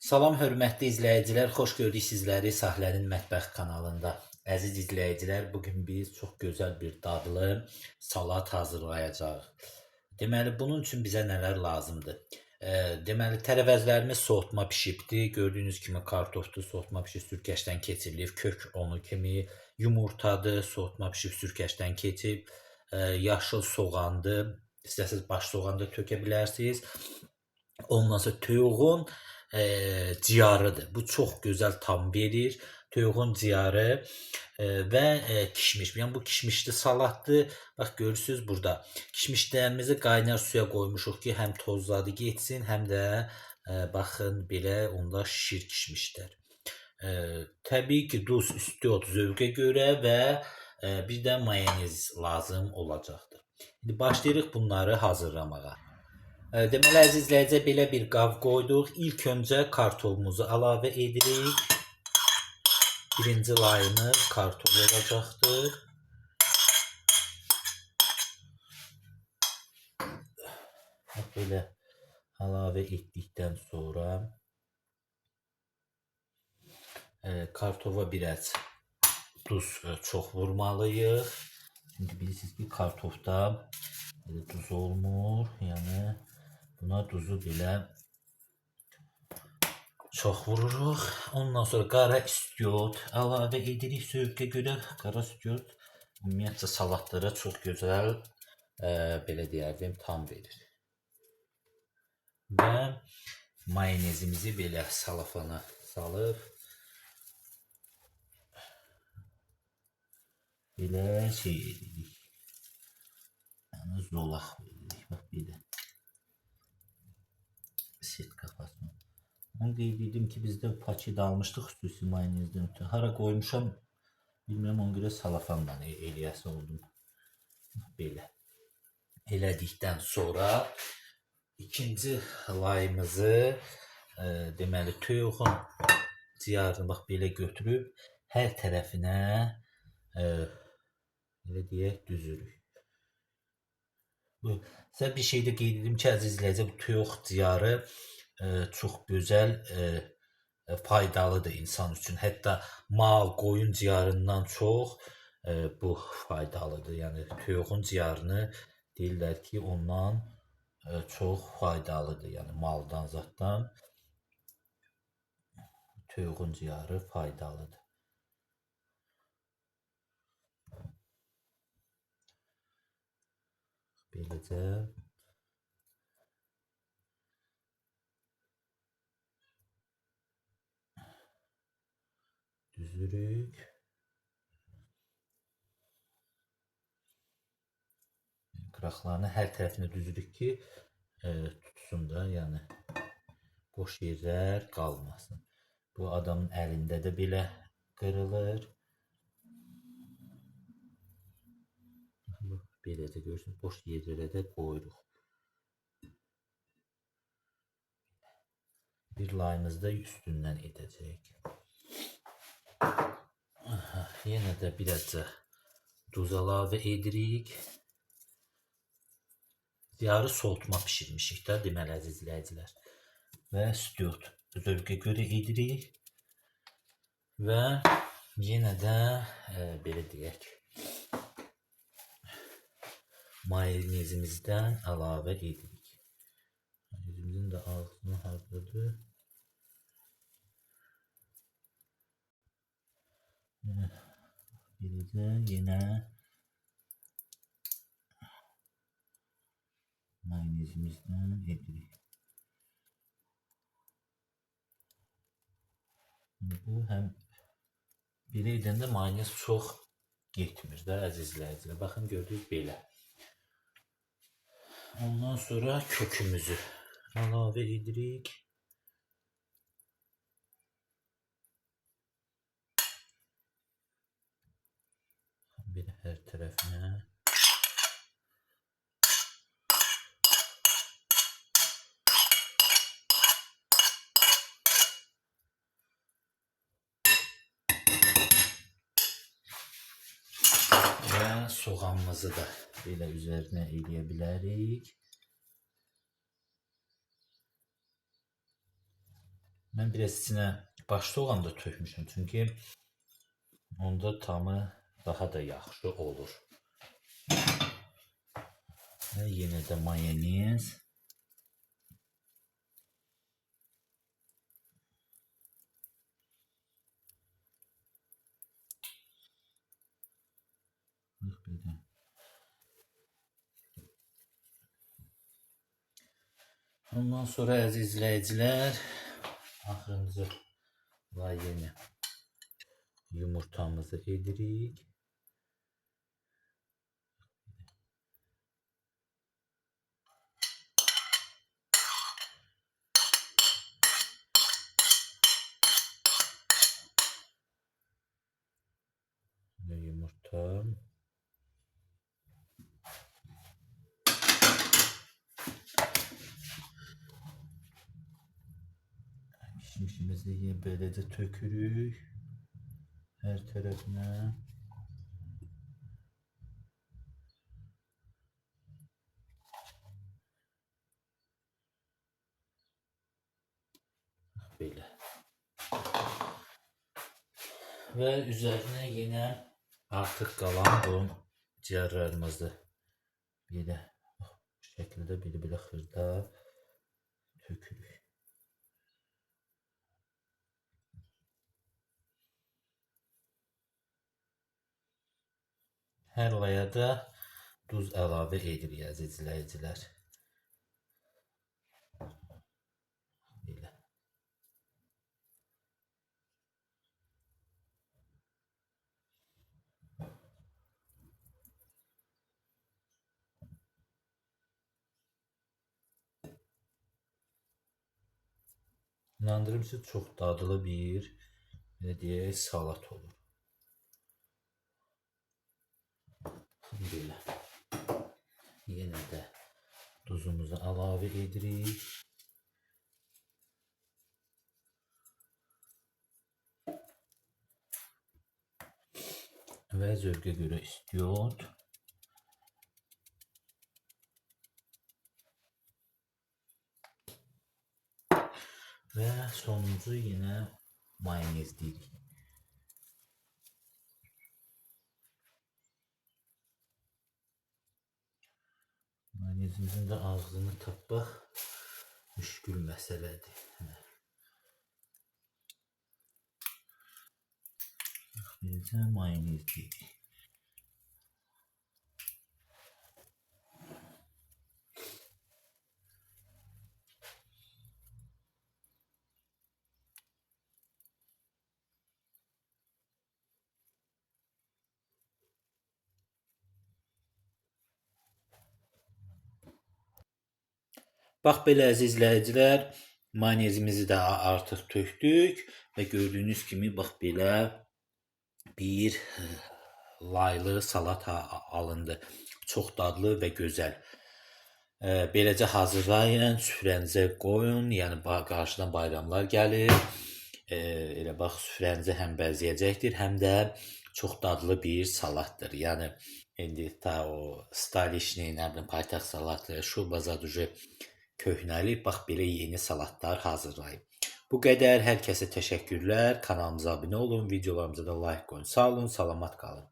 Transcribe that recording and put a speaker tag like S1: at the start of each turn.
S1: Salam hörmətli izləyicilər, xoş gördük sizləri Sahlənin Mətbəx kanalında. Əziz izləyicilər, bugün biz çox gözəl bir dadlı salat hazırlayacağıq. Deməli, bunun üçün bizə nələr lazımdır? Deməli, tərəvəzlərimiz soğutma bişibdir. Gördüyünüz kimi kartofdur, soğutma bişib sürkəşdən keçirilib, kök onu kimi, yumurtadır, soğutma bişib sürkəşdən keçib, yaşıl soğandır, istəsəz baş soğan da tökə bilərsiniz. Ondan sonra toyuğun ciyarıdır. Bu çox gözəl tam verir. Toyuğun ciyarı və kişmiş. Yəni bu kişmişli salatdır. Bax görürsüz burada. Kişmişlərimizi qaynar suya qoymuşuq ki, həm tozladı getsin, həm də baxın belə onda şişir kişmişlər. Təbii ki, duz, istiot zövqə görə və bir də mayonez lazım olacaqdır. İndi başlayırıq bunları hazırlamağa. Deməli, əziz izləyicilər, belə bir qab qoyduq. İlk öncə kartofumuzu əlavə edirik. Birinci layımız kartof olacaqdır. Belə əlavə etdikdən sonra kartofa biraz duz çox vurmalıyıq. Çünki bilirsiniz ki, kartofda duz olmur. Yəni buna duzu belə çox vururuq. Ondan sonra qara istiot əlavə edirik zövqə görə. Qara istiot ümumiyyətlə salatlara çox gözəl belə deyərdim tam verir. Və mayonezimizi belə salafana salıb belə şey edirik. Yəni zolaq veririk. Bax belə. Set qapasını. Onu qeyd edim ki, bizdə paketi almışdıq xüsusi mayonezdən ötürü. Hara qoymuşam, bilmirəm, ona görə salafanla eləyəsi oldum. Belə. Elədikdən sonra ikinci layımızı deməli toyuğun ciyarını bax belə götürüb hər tərəfinə belə deyək düzürük. Sizə bir şey də qeyd edim ki, əziz izləyicilər, bu toyuq ciyarı çox gözəl, faydalıdır insan üçün. Hətta mal, qoyun ciyarından çox bu faydalıdır. Yəni toyuğun ciyarını deyirlər ki, ondan çox faydalıdır. Yəni maldan zatdan toyuğun ciyarı faydalıdır. Beləcə düzürük. Qıraqlarını hər tərəfinə düzürük ki, tutsun da, yəni boş yerlər qalmasın. Bu adamın əlində də belə qırılır. Beləcə görürsünüz, boş yerlərə də qoyuruq. Bir layımızı da üstündən edəcəyik. Yenə də birazca duz əlavə edirik. Ciyarı soğutma pişirmişik də, deməli əziz izləyicilər. Və istiot zövqə görə edirik. Və yenə də belə deyək, mayonezimizdən əlavə edirik. Mayonezimizin də ağzını hardadır. Beləcə yenə mayonezimizdən edirik. Bu həm belə edəndə mayonez çox getmir də əziz izləyicilər. Baxın gördük belə. Ondan sonra kökümüzü əlavə edirik. Belə hər tərəfinə. Və soğanımızı da belə üzərinə eləyə bilərik. Mən biraz içinə başda olanda tökmüşəm, çünki onda tamı daha da yaxşı olur. Və yenə də mayonez. Ondan sonra əziz izləyicilər, axırıncı və yenə yumurtamızı edirik. Yumurta. Kişmişimizi böylece tökürük her tarafına. Böyle. Ve üzerine yine artık kalan bu ciyerlerimizi böyle bu şekilde bir xırda tökürük. Hər laya da duz əlavə edirik əziz izləyicilər. Belə. İnandırım siz, çox dadlı bir deyək, salat olur. Belə. Yenə də duzumuzu əlavə edirik. Və zövqə görə istiyor. Və sonuncu yenə mayonez deyirik. Mayonezimizin də ağzını tapmaq müşkül məsələdir. Necə mayonez deyirik. Bax belə əziz izləyicilər, mayonezimizi də artıq tökdük və gördüyünüz kimi bax belə bir laylı salat alındı. Çox dadlı və gözəl. Beləcə hazırlayın, süfrənizə qoyun, yəni qarşıdan bayramlar gəlir. Elə bax süfrənizi həm bəzəyəcəkdir, həm də çox dadlı bir salatdır. Yəni indi ta o stalişni, nə bilim, paytaxt salatı, şurba zaduje köhnəlib, bax belə yeni salatlar hazırlayıb. Bu qədər, hər kəsə təşəkkürlər. Kanalımıza abunə olun, videolarımıza da like qoyun. Sağ olun, salamat qalın.